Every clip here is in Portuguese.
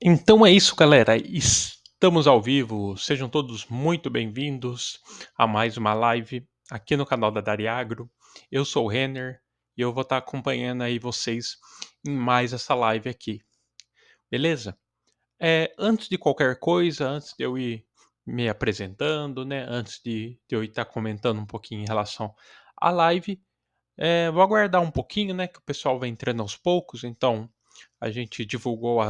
Então é isso, galera. Estamos ao vivo. Sejam todos muito bem-vindos a mais uma live aqui no canal da Dariagro. Eu sou o Renner e eu vou estar acompanhando aí vocês em mais essa live aqui, beleza? Antes de qualquer coisa, antes de eu ir me apresentando, né? Antes de eu estar comentando um pouquinho em relação à live, vou aguardar um pouquinho, né? Que o pessoal vai entrando aos poucos. Então, a gente divulgou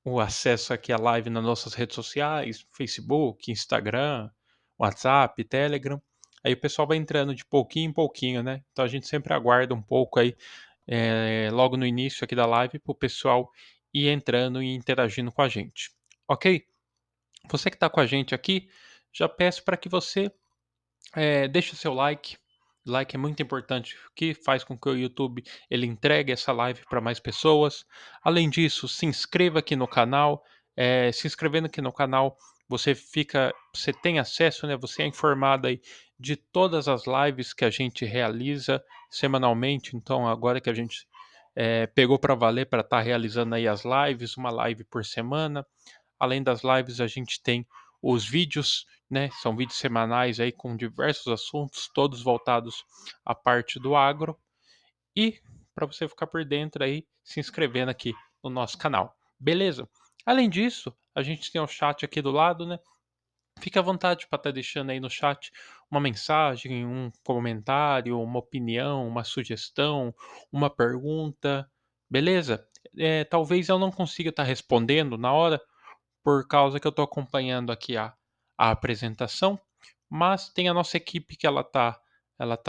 o acesso aqui à live nas nossas redes sociais, Facebook, Instagram, WhatsApp, Telegram. Aí o pessoal vai entrando de pouquinho em pouquinho, né? Então a gente sempre aguarda um pouco aí, logo no início aqui da live, para o pessoal ir entrando e interagindo com a gente. Ok? Você que está com a gente aqui, já peço para que você deixe o seu like. Like é muito importante, que faz com que o YouTube ele entregue essa live para mais pessoas. Além disso, se inscreva aqui no canal. Se inscrevendo aqui no canal, você tem acesso, né? Você é informado aí de todas as lives que a gente realiza semanalmente. Então, agora que a gente pegou para valer para estar realizando aí as lives, uma live por semana. Além das lives, a gente tem os vídeos, né? São vídeos semanais aí com diversos assuntos, todos voltados à parte do agro. E para você ficar por dentro aí, se inscrevendo aqui no nosso canal. Beleza? Além disso, a gente tem o chat aqui do lado, né? Fique à vontade para estar deixando aí no chat uma mensagem, um comentário, uma opinião, uma sugestão, uma pergunta, beleza? Talvez eu não consiga estar respondendo na hora, por causa que eu estou acompanhando aqui a apresentação, mas tem a nossa equipe que ela tá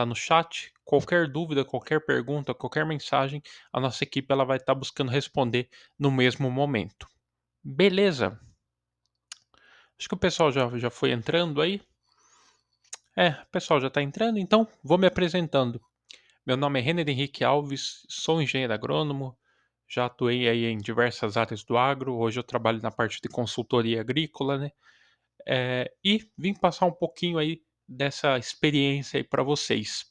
no chat. Qualquer dúvida, qualquer pergunta, qualquer mensagem, a nossa equipe ela vai estar buscando responder no mesmo momento. Beleza? Acho que o pessoal já foi entrando aí. O pessoal já está entrando, então vou me apresentando. Meu nome é Renner Henrique Alves, sou engenheiro agrônomo, já atuei aí em diversas áreas do agro. Hoje eu trabalho na parte de consultoria agrícola, né? E vim passar um pouquinho aí dessa experiência aí para vocês.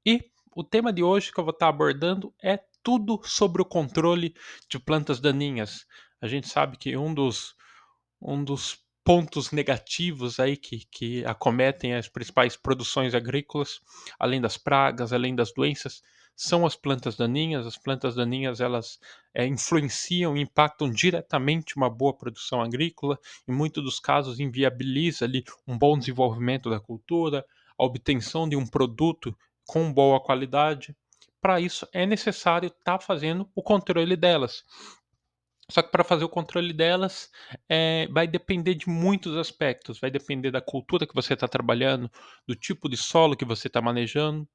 E o tema de hoje que eu vou estar abordando é tudo sobre o controle de plantas daninhas. A gente sabe que um dos pontos negativos aí que acometem as principais produções agrícolas, além das pragas, além das doenças, são as plantas daninhas. As plantas daninhas elas influenciam e impactam diretamente uma boa produção agrícola. Em muitos dos casos, inviabiliza ali um bom desenvolvimento da cultura, a obtenção de um produto com boa qualidade. Para isso, é necessário estar fazendo o controle delas. Só que para fazer o controle delas, vai depender de muitos aspectos. Vai depender da cultura que você está trabalhando, do tipo de solo que você está manejando,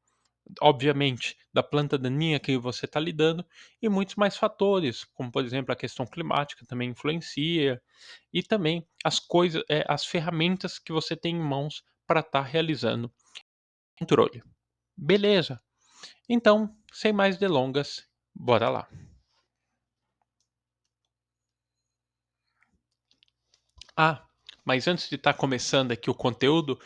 obviamente da planta daninha que você está lidando e muitos mais fatores, como por exemplo a questão climática também influencia e também as ferramentas que você tem em mãos para estar realizando o controle. Beleza? Então, sem mais delongas, bora lá. Ah, mas antes de estar começando aqui o conteúdo,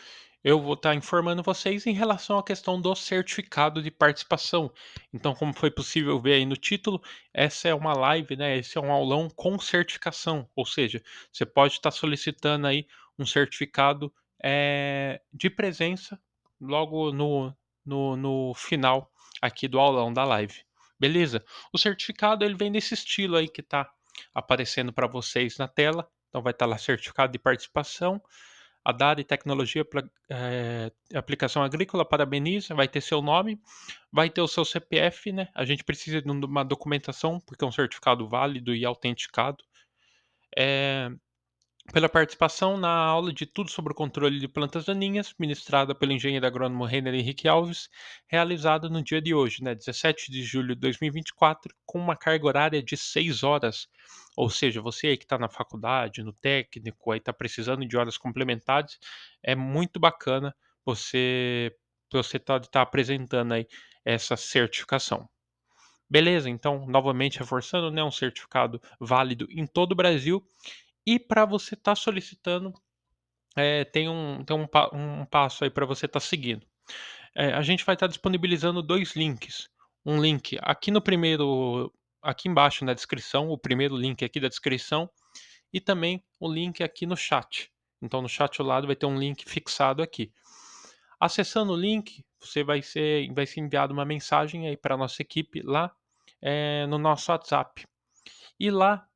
eu vou estar informando vocês em relação à questão do certificado de participação. Então, como foi possível ver aí no título, essa é uma live, né? Esse é um aulão com certificação, ou seja, você pode estar solicitando aí um certificado de presença logo no final aqui do aulão da live. Beleza? O certificado ele vem nesse estilo aí que está aparecendo para vocês na tela. Então vai estar lá certificado de participação, a Data e Tecnologia Aplicação Agrícola parabeniza, vai ter seu nome, vai ter o seu CPF, né? A gente precisa de uma documentação, porque é um certificado válido e autenticado. É, Pela participação na aula de Tudo sobre o Controle de Plantas Daninhas, ministrada pelo engenheiro agrônomo Reiner Henrique Alves, realizada no dia de hoje, né, 17 de julho de 2024, com uma carga horária de 6 horas. Ou seja, você aí que está na faculdade, no técnico, aí está precisando de horas complementares, é muito bacana você tá apresentando aí essa certificação. Beleza, então, novamente reforçando, né, um certificado válido em todo o Brasil e para você estar solicitando, tem um passo aí para você estar seguindo. A gente vai estar disponibilizando 2 links. Um link aqui embaixo na descrição, o primeiro link aqui da descrição, e também o link aqui no chat. Então no chat ao lado vai ter um link fixado aqui. Acessando o link, você vai ser enviado uma mensagem aí para nossa equipe lá, no nosso WhatsApp. E lá,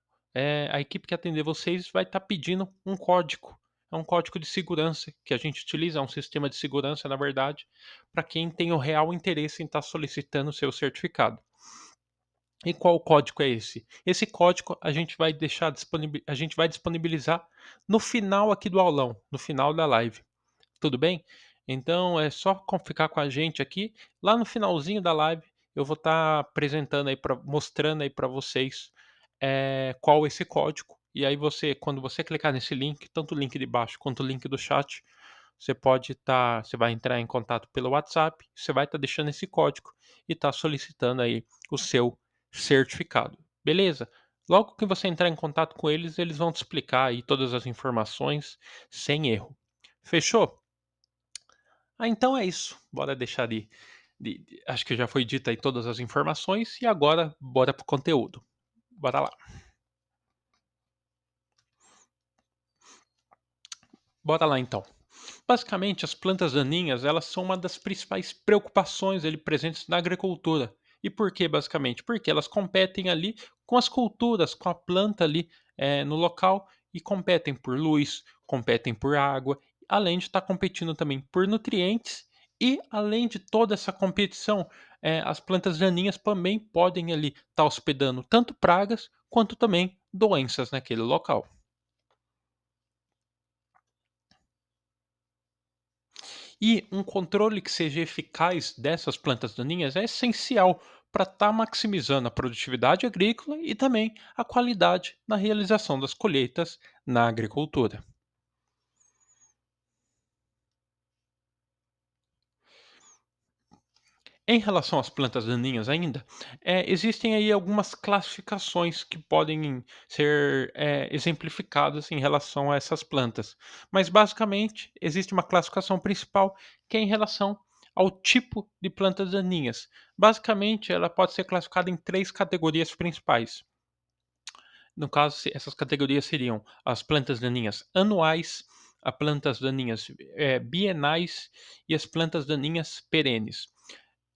a equipe que atender vocês vai estar pedindo um código. É um código de segurança que a gente utiliza, é um sistema de segurança, na verdade, para quem tem o real interesse em estar solicitando o seu certificado. E qual código é esse? Esse código a gente vai disponibilizar no final aqui do aulão, no final da live. Tudo bem? Então é só ficar com a gente aqui. Lá no finalzinho da live, eu vou estar apresentando aí mostrando aí para vocês qual esse código. E aí quando você clicar nesse link, tanto o link de baixo quanto o link do chat, você vai entrar em contato pelo WhatsApp, você vai estar deixando esse código e estar solicitando aí o seu certificado. Beleza? Logo que você entrar em contato com eles, eles vão te explicar aí todas as informações sem erro. Fechou? Ah, então é isso. Bora deixar acho que já foi dita aí todas as informações e agora bora pro conteúdo. Bora lá. Bora lá então. Basicamente, as plantas daninhas, elas são uma das principais preocupações ali presentes na agricultura. E por que, basicamente? Porque elas competem ali com as culturas, com a planta ali no local e competem por luz, competem por água, além de estar competindo também por nutrientes e além de toda essa competição, as plantas daninhas também podem ali estar hospedando tanto pragas quanto também doenças naquele local. E um controle que seja eficaz dessas plantas daninhas é essencial para estar maximizando a produtividade agrícola e também a qualidade na realização das colheitas na agricultura. Em relação às plantas daninhas ainda, existem aí algumas classificações que podem ser exemplificadas em relação a essas plantas. Mas basicamente existe uma classificação principal que é em relação ao tipo de plantas daninhas. Basicamente, ela pode ser classificada em três categorias principais. No caso, essas categorias seriam as plantas daninhas anuais, as plantas daninhas bienais e as plantas daninhas perenes.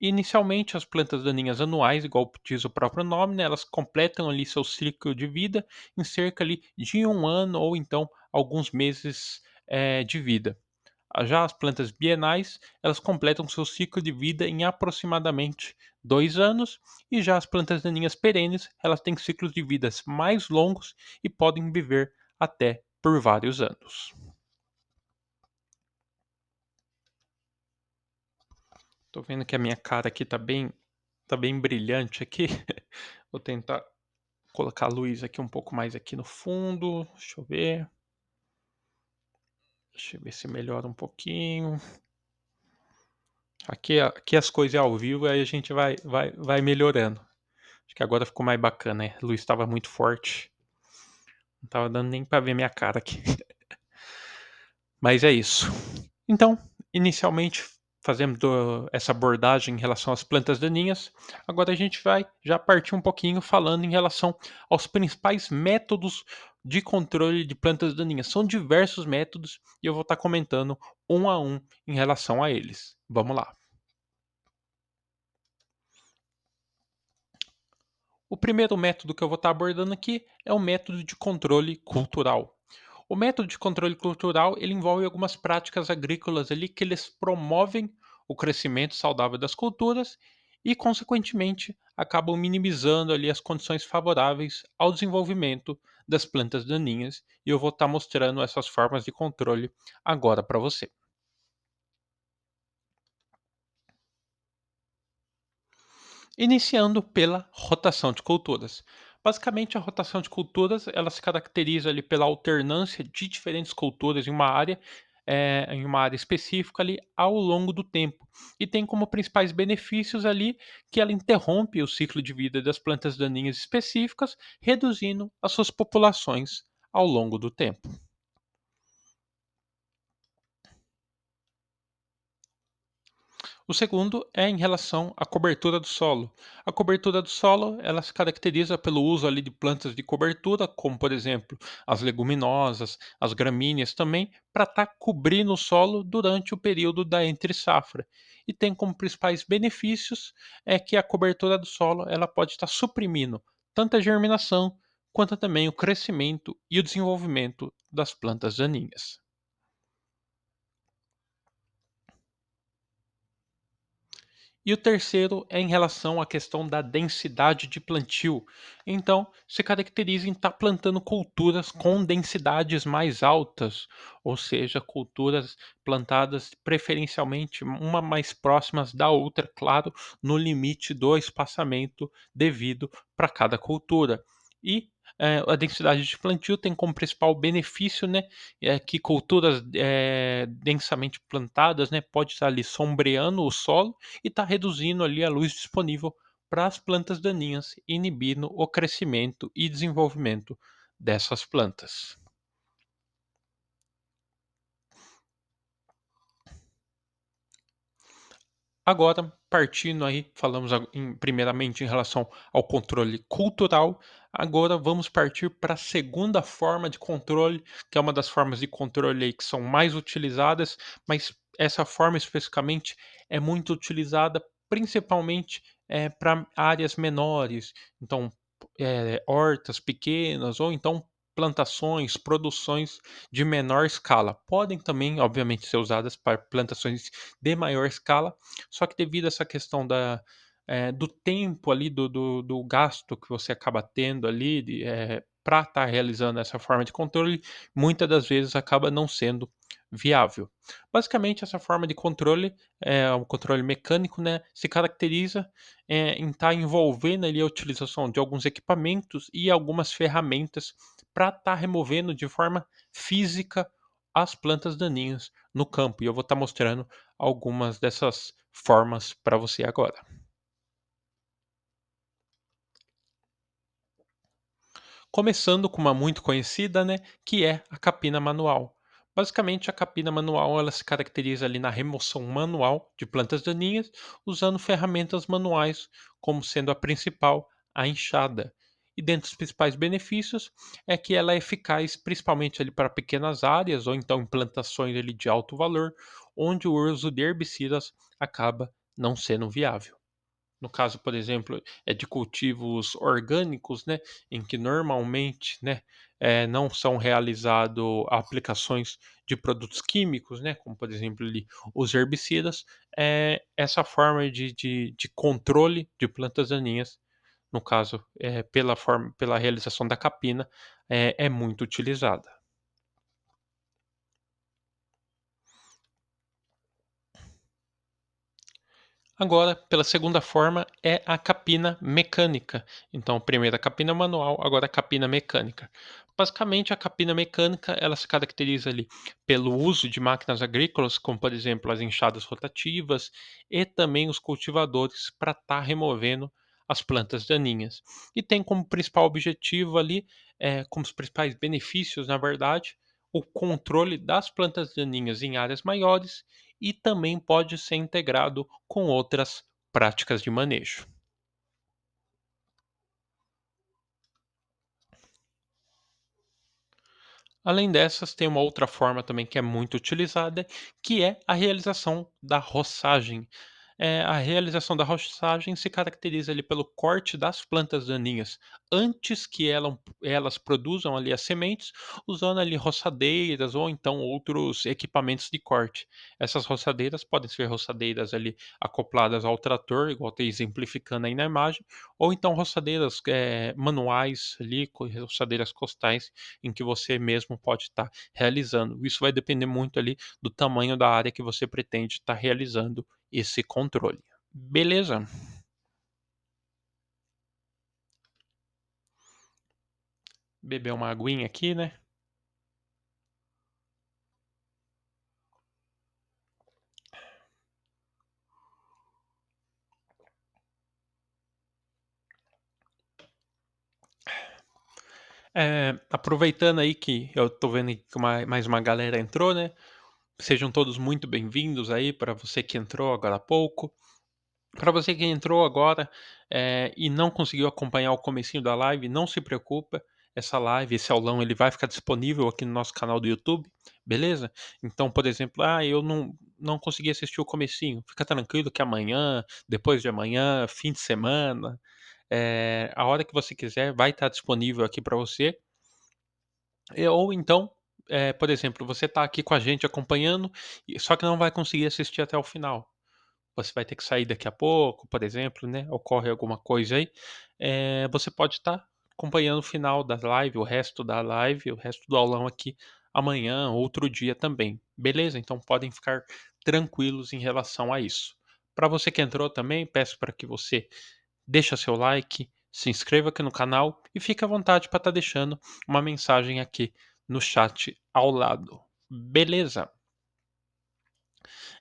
Inicialmente, as plantas daninhas anuais, igual diz o próprio nome, né, elas completam ali seu ciclo de vida em cerca ali de um ano ou então alguns meses de vida. Já as plantas bienais, elas completam seu ciclo de vida em aproximadamente 2 anos, e já as plantas daninhas perenes, elas têm ciclos de vidas mais longos e podem viver até por vários anos. Tô vendo que a minha cara aqui tá bem brilhante aqui. Vou tentar colocar a luz aqui um pouco mais aqui no fundo. Deixa eu ver. Deixa eu ver se melhora um pouquinho. Aqui as coisas é ao vivo, aí a gente vai melhorando. Acho que agora ficou mais bacana, né? A luz estava muito forte. Não tava dando nem para ver minha cara aqui. Mas é isso. Então, inicialmente fazendo essa abordagem em relação às plantas daninhas, agora a gente vai já partir um pouquinho falando em relação aos principais métodos de controle de plantas daninhas. São diversos métodos e eu vou estar comentando um a um em relação a eles. Vamos lá. O primeiro método que eu vou estar abordando aqui é o método de controle cultural. O método de controle cultural, ele envolve algumas práticas agrícolas ali que eles promovem o crescimento saudável das culturas e, consequentemente, acabam minimizando ali as condições favoráveis ao desenvolvimento das plantas daninhas. E eu vou estar mostrando essas formas de controle agora para você. Iniciando pela rotação de culturas. Basicamente, a rotação de culturas ela se caracteriza ali pela alternância de diferentes culturas em uma área específica ali ao longo do tempo. E tem como principais benefícios ali que ela interrompe o ciclo de vida das plantas daninhas específicas, reduzindo as suas populações ao longo do tempo. O segundo é em relação à cobertura do solo. A cobertura do solo, ela se caracteriza pelo uso ali de plantas de cobertura, como por exemplo as leguminosas, as gramíneas também, para estar cobrindo o solo durante o período da entre safra. E tem como principais benefícios é que a cobertura do solo ela pode estar suprimindo tanto a germinação quanto também o crescimento e o desenvolvimento das plantas daninhas. E o terceiro é em relação à questão da densidade de plantio. Então, se caracteriza em estar plantando culturas com densidades mais altas, ou seja, culturas plantadas preferencialmente uma mais próximas da outra, claro, no limite do espaçamento devido para cada cultura. E a densidade de plantio tem como principal benefício, né, que culturas densamente plantadas, né, pode estar ali sombreando o solo e está reduzindo ali a luz disponível para as plantas daninhas, inibindo o crescimento e desenvolvimento dessas plantas. Agora, partindo aí, falamos primeiramente em relação ao controle cultural, agora vamos partir para a segunda forma de controle, que é uma das formas de controle aí que são mais utilizadas, mas essa forma especificamente é muito utilizada principalmente para áreas menores, então hortas pequenas ou então plantações, produções de menor escala. Podem também, obviamente, ser usadas para plantações de maior escala, só que devido a essa questão do tempo ali, do gasto que você acaba tendo ali para estar realizando essa forma de controle, muitas das vezes acaba não sendo viável. Basicamente, essa forma de controle, o controle mecânico, né, se caracteriza em estar envolvendo ali a utilização de alguns equipamentos e algumas ferramentas para estar removendo de forma física as plantas daninhas no campo. E eu vou estar mostrando algumas dessas formas para você agora. Começando com uma muito conhecida, né, que é a capina manual. Basicamente, a capina manual ela se caracteriza ali na remoção manual de plantas daninhas, usando ferramentas manuais, como sendo a principal, a enxada. E dentre os principais benefícios é que ela é eficaz principalmente ali para pequenas áreas ou então implantações ali de alto valor, onde o uso de herbicidas acaba não sendo viável. No caso, por exemplo, é de cultivos orgânicos, né, em que normalmente, né, não são realizado aplicações de produtos químicos, né, como por exemplo ali, os herbicidas, essa forma de controle de plantas daninhas, no caso, pela realização da capina, é muito utilizada. Agora, pela segunda forma, é a capina mecânica. Então, primeiro a capina manual, agora a capina mecânica. Basicamente, a capina mecânica, ela se caracteriza ali pelo uso de máquinas agrícolas, como por exemplo as enxadas rotativas e também os cultivadores para estar removendo as plantas daninhas. E tem como principal objetivo ali, como os principais benefícios, na verdade, o controle das plantas daninhas em áreas maiores e também pode ser integrado com outras práticas de manejo. Além dessas, tem uma outra forma também que é muito utilizada, que é a realização da roçagem. A realização da roçagem se caracteriza ali pelo corte das plantas daninhas antes que elas produzam ali as sementes, usando ali roçadeiras ou então outros equipamentos de corte. Essas roçadeiras podem ser roçadeiras ali acopladas ao trator, igual está exemplificando aí na imagem, ou então roçadeiras manuais ali, roçadeiras costais em que você mesmo pode estar realizando. Isso vai depender muito ali do tamanho da área que você pretende estar realizando esse controle. Beleza? Beber uma aguinha aqui, né? Aproveitando aí que eu tô vendo que mais uma galera entrou, né? Sejam todos muito bem-vindos aí para você que entrou agora há pouco. Para você que entrou agora, e não conseguiu acompanhar o comecinho da live, não se preocupa, essa live, esse aulão, ele vai ficar disponível aqui no nosso canal do YouTube, beleza? Então, por exemplo, eu não consegui assistir o comecinho, fica tranquilo que amanhã, depois de amanhã, fim de semana, a hora que você quiser vai estar disponível aqui para você. Ou então, por exemplo, você está aqui com a gente acompanhando, só que não vai conseguir assistir até o final. Você vai ter que sair daqui a pouco, por exemplo, né, ocorre alguma coisa aí, você pode estar acompanhando o final da live, o resto da live, o resto do aulão aqui amanhã, outro dia também, beleza? Então podem ficar tranquilos em relação a isso. Para você que entrou também, peço para que você deixa seu like, se inscreva aqui no canal e fique à vontade para estar deixando uma mensagem aqui no chat ao lado. Beleza?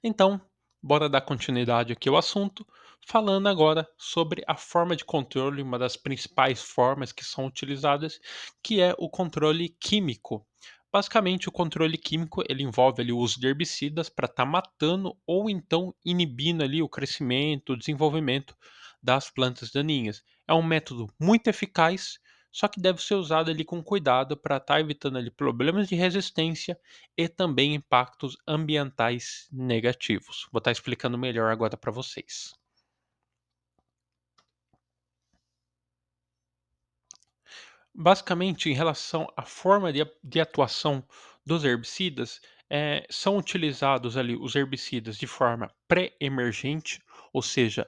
Então, bora dar continuidade aqui ao assunto, falando agora sobre a forma de controle, uma das principais formas que são utilizadas, que é o controle químico. Basicamente, o controle químico ele envolve ali o uso de herbicidas para estar matando ou então inibindo ali o crescimento, o desenvolvimento das plantas daninhas. É um método muito eficaz, só que deve ser usado ali com cuidado para estar evitando ali problemas de resistência e também impactos ambientais negativos. Vou estar explicando melhor agora para vocês. Basicamente, em relação à forma de atuação dos herbicidas, são utilizados ali os herbicidas de forma pré-emergente, ou seja,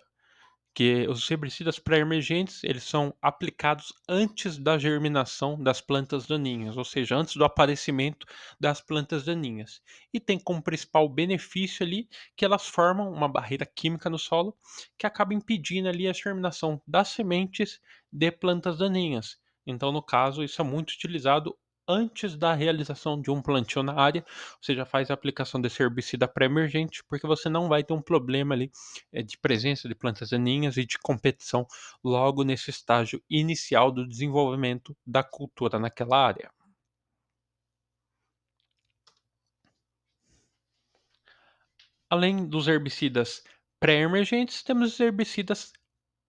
que os herbicidas pré-emergentes, eles são aplicados antes da germinação das plantas daninhas, ou seja, antes do aparecimento das plantas daninhas. E tem como principal benefício ali que elas formam uma barreira química no solo que acaba impedindo ali a germinação das sementes de plantas daninhas. Então, no caso, isso é muito utilizado antes da realização de um plantio na área, você já faz a aplicação desse herbicida pré-emergente, porque você não vai ter um problema ali de presença de plantas daninhas e de competição logo nesse estágio inicial do desenvolvimento da cultura naquela área. Além dos herbicidas pré-emergentes, temos os herbicidas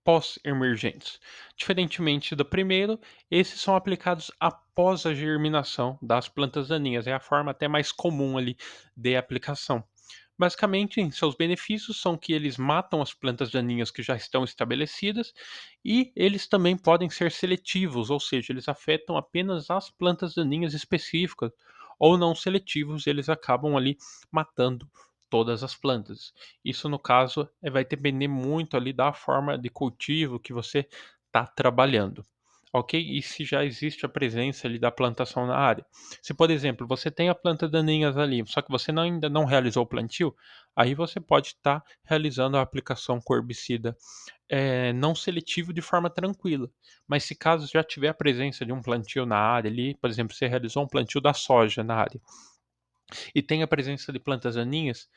pós-emergentes. Diferentemente do primeiro, esses são aplicados após a germinação das plantas daninhas. É a forma até mais comum ali de aplicação. Basicamente, seus benefícios são que eles matam as plantas daninhas que já estão estabelecidas e eles também podem ser seletivos, ou seja, eles afetam apenas as plantas daninhas específicas, ou não seletivos, eles acabam ali matando todas as plantas. Isso, no caso, vai depender muito ali da forma de cultivo que você está trabalhando. Ok? E se já existe a presença ali da plantação na área. Se, por exemplo, você tem a planta daninhas ali, só que você ainda não realizou o plantio, aí você pode estar realizando a aplicação com herbicida não seletivo de forma tranquila. Mas se caso já tiver a presença de um plantio na área ali, por exemplo, você realizou um plantio da soja na área e tem a presença de plantas daninhas,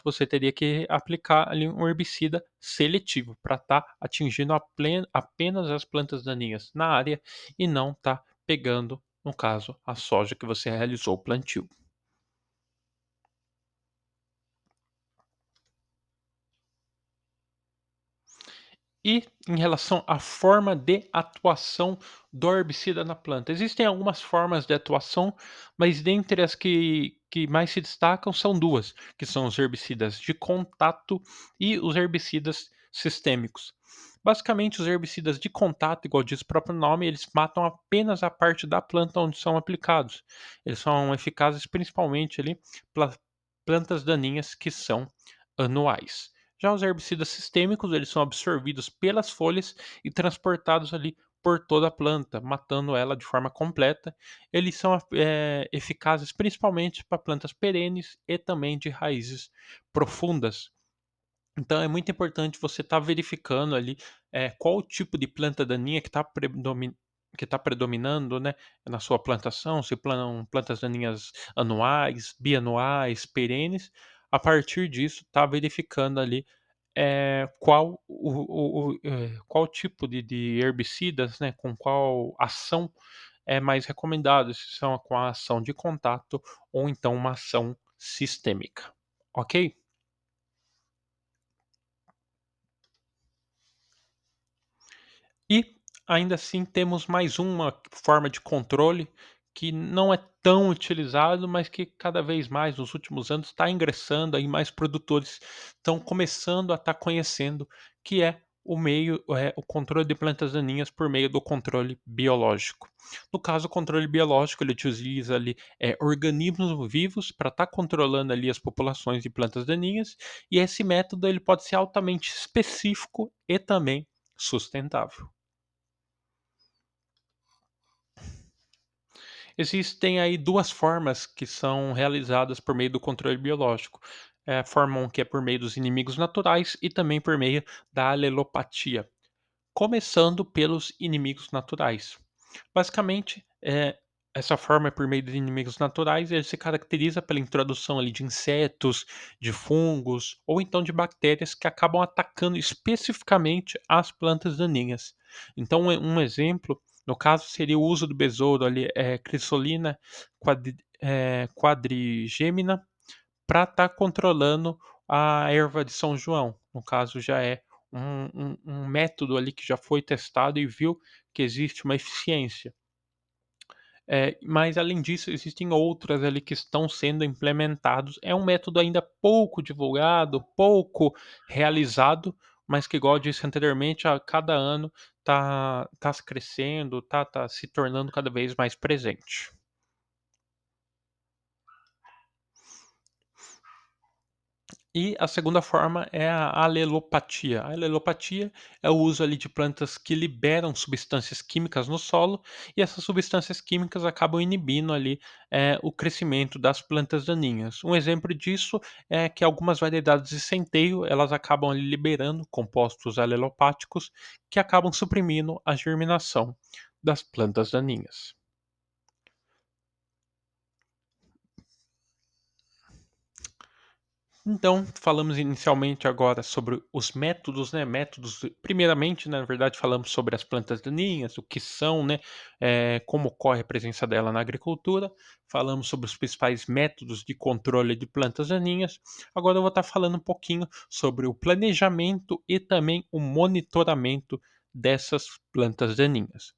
você teria que aplicar ali um herbicida seletivo para estar atingindo apenas as plantas daninhas na área e não estar pegando, no caso, a soja que você realizou o plantio. E em relação à forma de atuação do herbicida na planta, existem algumas formas de atuação, mas dentre as que mais se destacam são duas, que são os herbicidas de contato e os herbicidas sistêmicos. Basicamente, os herbicidas de contato, igual diz o próprio nome, eles matam apenas a parte da planta onde são aplicados. Eles são eficazes principalmente ali para plantas daninhas que são anuais. Já os herbicidas sistêmicos, eles são absorvidos pelas folhas e transportados ali por toda a planta, matando ela de forma completa. Eles são eficazes principalmente para plantas perenes e também de raízes profundas. Então é muito importante você estar verificando ali qual o tipo de planta daninha que está predominando, né, na sua plantação, se plantas daninhas anuais, bianuais, perenes. A partir disso, está verificando ali qual tipo de herbicidas, né, com qual ação é mais recomendado, se são com a ação de contato ou então uma ação sistêmica, ok? E ainda assim temos mais uma forma de controle que não é tão utilizado, mas que cada vez mais nos últimos anos está ingressando aí, mais produtores estão começando a estar conhecendo, que é o controle de plantas daninhas por meio do controle biológico. No caso, o controle biológico ele utiliza ali organismos vivos para estar controlando ali as populações de plantas daninhas, e esse método ele pode ser altamente específico e também sustentável. Existem aí 2 formas que são realizadas por meio do controle biológico. A forma 1 que é por meio dos inimigos naturais e também por meio da alelopatia. Começando pelos inimigos naturais. Basicamente, essa forma é por meio de inimigos naturais, ele se caracteriza pela introdução ali de insetos, de fungos ou então de bactérias que acabam atacando especificamente as plantas daninhas. Então, um exemplo, no caso, seria o uso do besouro ali, Crissolina quadrigemina, para estar controlando a erva de São João. No caso, já é um método ali que já foi testado e viu que existe uma eficiência. Mas além disso, existem outras ali que estão sendo implementados. É um método ainda pouco divulgado, pouco realizado, mas que, igual eu disse anteriormente, a cada ano tá se crescendo, tá se tornando cada vez mais presente. E a segunda forma é a alelopatia. A alelopatia é o uso ali de plantas que liberam substâncias químicas no solo e essas substâncias químicas acabam inibindo ali o crescimento das plantas daninhas. Um exemplo disso é que algumas variedades de centeio elas acabam ali liberando compostos alelopáticos que acabam suprimindo a germinação das plantas daninhas. Então, falamos inicialmente agora sobre os métodos, né? Métodos, primeiramente, na verdade, falamos sobre as plantas daninhas, o que são, né? Como ocorre a presença dela na agricultura. Falamos sobre os principais métodos de controle de plantas daninhas. Agora eu vou estar falando um pouquinho sobre o planejamento e também o monitoramento dessas plantas daninhas.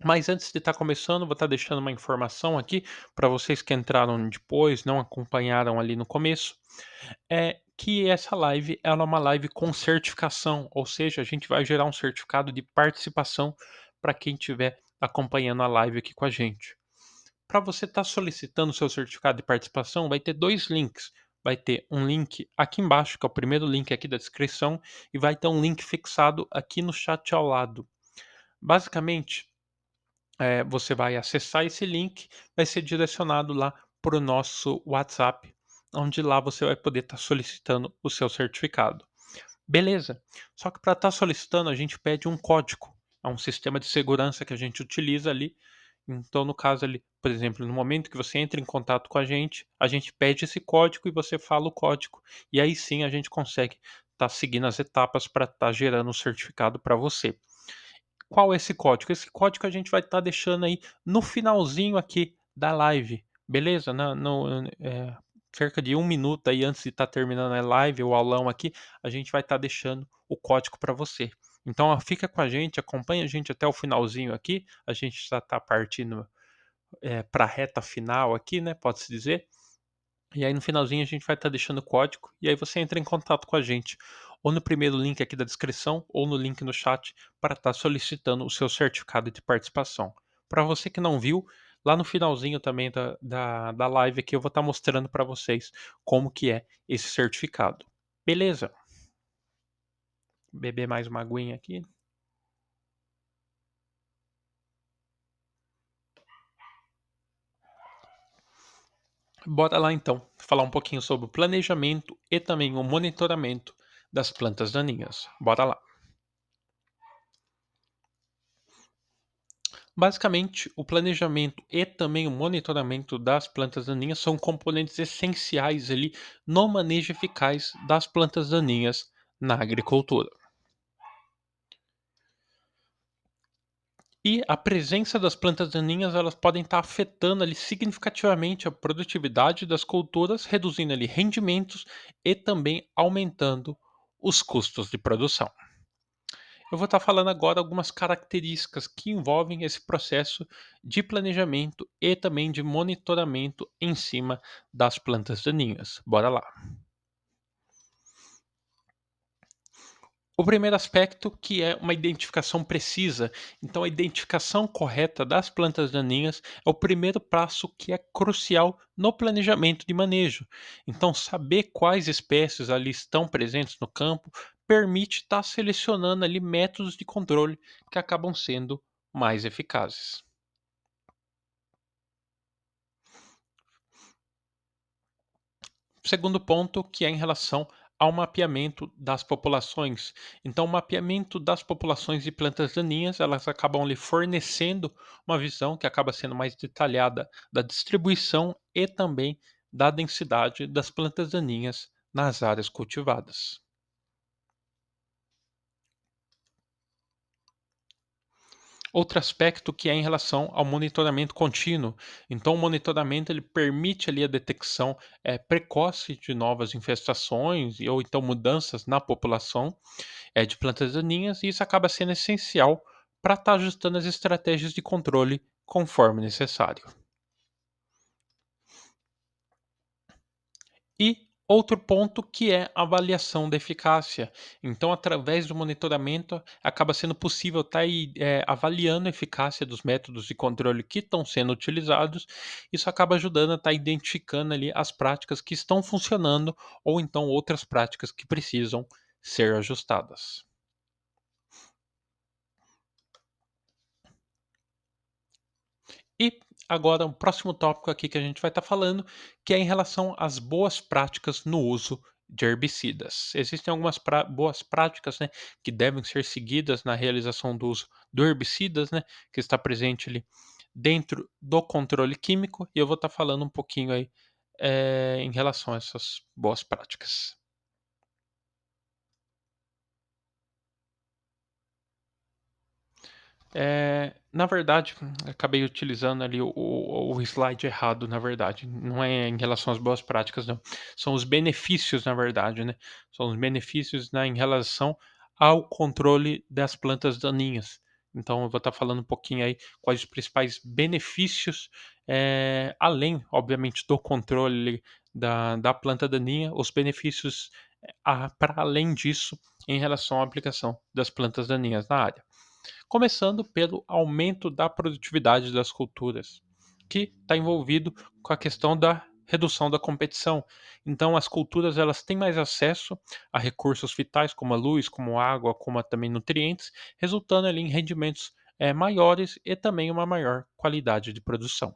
Mas antes de estar começando, vou estar deixando uma informação aqui para vocês que entraram depois, não acompanharam ali no começo é que essa live ela é uma live com certificação, ou seja, a gente vai gerar um certificado de participação para quem estiver acompanhando a live aqui com a gente. Para você estar solicitando o seu certificado de participação, vai ter dois links. Vai ter um link aqui embaixo, que é o primeiro link aqui da descrição, e vai ter um link fixado aqui no chat ao lado. Basicamente, você vai acessar esse link, vai ser direcionado lá para o nosso WhatsApp, onde lá você vai poder estar solicitando o seu certificado. Beleza. Só que para estar solicitando, a gente pede um código. É um sistema de segurança que a gente utiliza ali. Então, no caso ali, por exemplo, no momento que você entra em contato com a gente pede esse código e você fala o código. E aí sim a gente consegue estar seguindo as etapas para estar gerando o certificado para você. Qual é esse código? Esse código a gente vai estar deixando aí no finalzinho aqui da live, beleza? Cerca de 1 minuto aí antes de estar terminando a live, o aulão aqui, a gente vai estar deixando o código para você. Então, ó, fica com a gente, acompanha a gente até o finalzinho aqui. A gente já está partindo para a reta final aqui, né? Pode-se dizer. E aí no finalzinho a gente vai estar deixando o código e aí você entra em contato com a gente, ou no primeiro link aqui da descrição, ou no link no chat para estar solicitando o seu certificado de participação. Para você que não viu, lá no finalzinho também da live aqui eu vou estar mostrando para vocês como que é esse certificado. Beleza? Beber mais uma aguinha aqui. Bora lá então, falar um pouquinho sobre o planejamento e também o monitoramento das plantas daninhas. Bora lá. Basicamente, o planejamento e também o monitoramento das plantas daninhas são componentes essenciais ali no manejo eficaz das plantas daninhas na agricultura. E a presença das plantas daninhas, elas podem estar afetando ali significativamente a produtividade das culturas, reduzindo ali rendimentos e também aumentando os custos de produção. Eu vou estar falando agora algumas características que envolvem esse processo de planejamento e também de monitoramento em cima das plantas daninhas. Bora lá. O primeiro aspecto que é uma identificação precisa. Então, a identificação correta das plantas daninhas é o primeiro passo que é crucial no planejamento de manejo. Então, saber quais espécies ali estão presentes no campo permite estar selecionando ali métodos de controle que acabam sendo mais eficazes. Segundo ponto, que é em relação ao mapeamento das populações. Então, o mapeamento das populações de plantas daninhas, elas acabam lhe fornecendo uma visão que acaba sendo mais detalhada da distribuição e também da densidade das plantas daninhas nas áreas cultivadas. Outro aspecto que é em relação ao monitoramento contínuo. Então, o monitoramento ele permite ali a detecção precoce de novas infestações ou então mudanças na população de plantas daninhas, e isso acaba sendo essencial para estar ajustando as estratégias de controle conforme necessário. E outro ponto que é a avaliação da eficácia. Então, através do monitoramento, acaba sendo possível estar aí, avaliando a eficácia dos métodos de controle que estão sendo utilizados. Isso acaba ajudando a estar identificando ali as práticas que estão funcionando ou então outras práticas que precisam ser ajustadas. E agora o próximo tópico aqui que a gente vai estar falando, que é em relação às boas práticas no uso de herbicidas. Existem algumas boas práticas, né, que devem ser seguidas na realização do uso do herbicidas, né, que está presente ali dentro do controle químico, e eu vou estar falando um pouquinho aí em relação a essas boas práticas. Na verdade, acabei utilizando ali o slide errado, na verdade. Não é em relação às boas práticas, não. São os benefícios, na verdade, né? São os benefícios, né, em relação ao controle das plantas daninhas. Então, eu vou estar falando um pouquinho aí quais os principais benefícios, além, obviamente, do controle da planta daninha, os benefícios para além disso em relação à aplicação das plantas daninhas na área. Começando pelo aumento da produtividade das culturas, que está envolvido com a questão da redução da competição. Então, as culturas elas têm mais acesso a recursos vitais como a luz, como a água, como também nutrientes, resultando ali em rendimentos maiores e também uma maior qualidade de produção.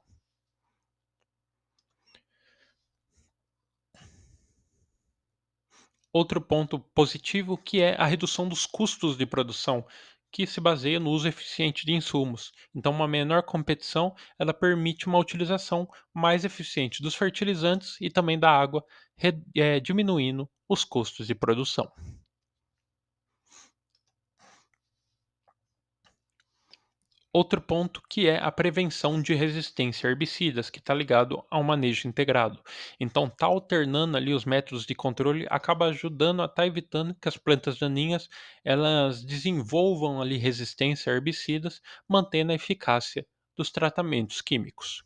Outro ponto positivo que é a redução dos custos de produção, que se baseia no uso eficiente de insumos. Então, uma menor competição, ela permite uma utilização mais eficiente dos fertilizantes e também da água, diminuindo os custos de produção. Outro ponto que é a prevenção de resistência a herbicidas, que está ligado ao manejo integrado. Então, tá alternando ali os métodos de controle acaba ajudando a estar evitando que as plantas daninhas elas desenvolvam ali resistência a herbicidas, mantendo a eficácia dos tratamentos químicos.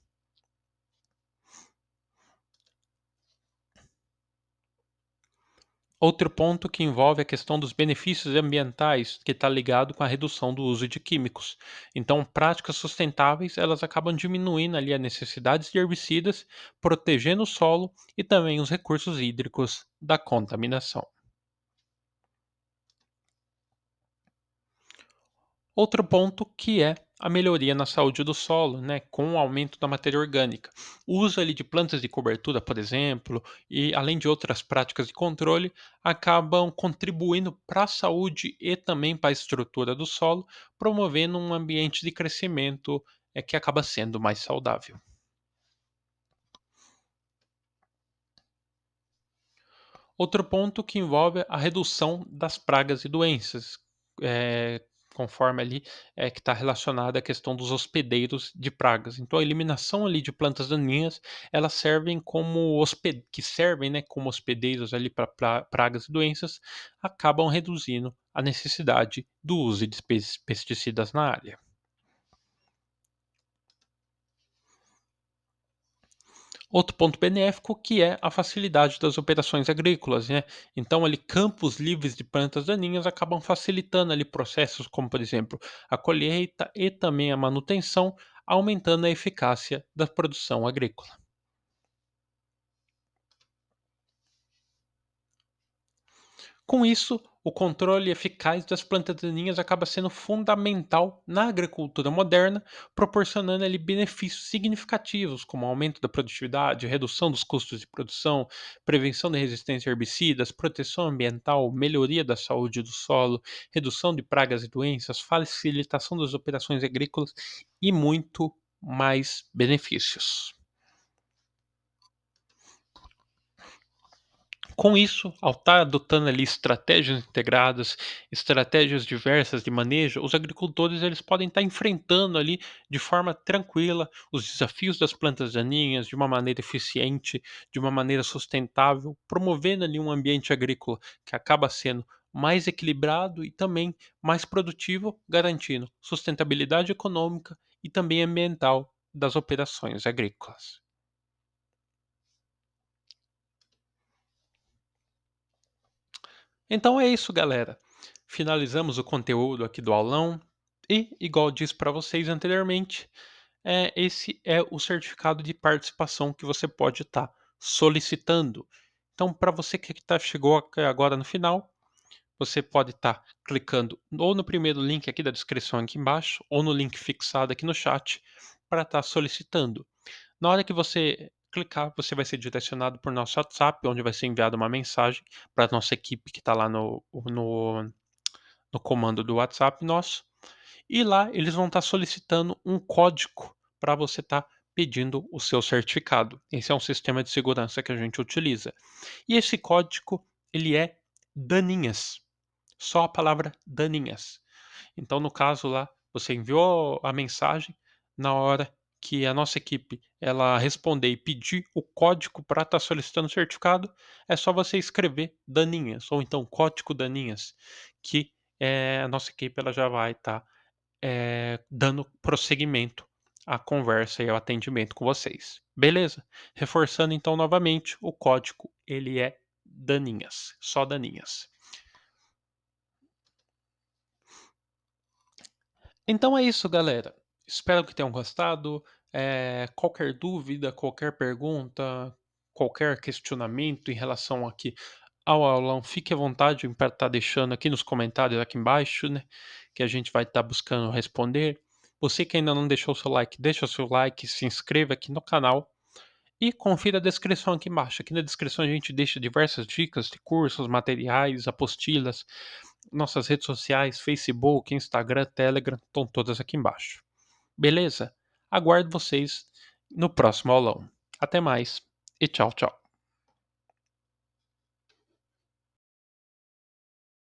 Outro ponto que envolve a questão dos benefícios ambientais, que está ligado com a redução do uso de químicos. Então, práticas sustentáveis, elas acabam diminuindo ali a necessidade de herbicidas, protegendo o solo e também os recursos hídricos da contaminação. Outro ponto que é a melhoria na saúde do solo, né, com o aumento da matéria orgânica. O uso ali de plantas de cobertura, por exemplo, e além de outras práticas de controle, acabam contribuindo para a saúde e também para a estrutura do solo, promovendo um ambiente de crescimento que acaba sendo mais saudável. Outro ponto que envolve a redução das pragas e doenças, conforme ali que está relacionada à questão dos hospedeiros de pragas. Então a eliminação ali de plantas daninhas, elas servem como servem, né, como hospedeiros ali para pragas e doenças, acabam reduzindo a necessidade do uso de pesticidas na área. Outro ponto benéfico que é a facilidade das operações agrícolas, né? Então ali campos livres de plantas daninhas acabam facilitando ali processos como, por exemplo, a colheita e também a manutenção, aumentando a eficácia da produção agrícola. Com isso, o controle eficaz das plantas daninhas acaba sendo fundamental na agricultura moderna, proporcionando ali benefícios significativos, como aumento da produtividade, redução dos custos de produção, prevenção de resistência a herbicidas, proteção ambiental, melhoria da saúde do solo, redução de pragas e doenças, facilitação das operações agrícolas e muito mais benefícios. Com isso, ao estar adotando ali estratégias integradas, estratégias diversas de manejo, os agricultores eles podem estar enfrentando ali de forma tranquila os desafios das plantas daninhas de uma maneira eficiente, de uma maneira sustentável, promovendo ali um ambiente agrícola que acaba sendo mais equilibrado e também mais produtivo, garantindo sustentabilidade econômica e também ambiental das operações agrícolas. Então é isso, galera. Finalizamos o conteúdo aqui do aulão e, igual disse para vocês anteriormente, esse é o certificado de participação que você pode estar solicitando. Então, para você que chegou agora no final, você pode estar clicando ou no primeiro link aqui da descrição aqui embaixo, ou no link fixado aqui no chat, para estar solicitando. Na hora que você clicar, você vai ser direcionado por nosso WhatsApp, onde vai ser enviada uma mensagem para nossa equipe que está lá no comando do WhatsApp nosso. E lá eles vão estar solicitando um código para você estar pedindo o seu certificado. Esse é um sistema de segurança que a gente utiliza. E esse código, ele é daninhas. Só a palavra daninhas. Então, no caso lá, você enviou a mensagem, na hora que a nossa equipe ela responder e pedir o código para estar solicitando o certificado, é só você escrever Daninhas, ou então código Daninhas, que a nossa equipe ela já vai estar dando prosseguimento à conversa e ao atendimento com vocês. Beleza? Reforçando então novamente, o código ele é Daninhas, só Daninhas. Então é isso, galera. Espero que tenham gostado. Qualquer dúvida, qualquer pergunta, qualquer questionamento em relação aqui ao aulão, fique à vontade para estar deixando aqui nos comentários aqui embaixo, né? Que a gente vai estar buscando responder. Você que ainda não deixou o seu like, deixa o seu like, se inscreva aqui no canal e confira a descrição aqui embaixo. Aqui na descrição a gente deixa diversas dicas de cursos, materiais, apostilas, nossas redes sociais, Facebook, Instagram, Telegram, estão todas aqui embaixo. Beleza? Aguardo vocês no próximo aulão. Até mais e tchau, tchau.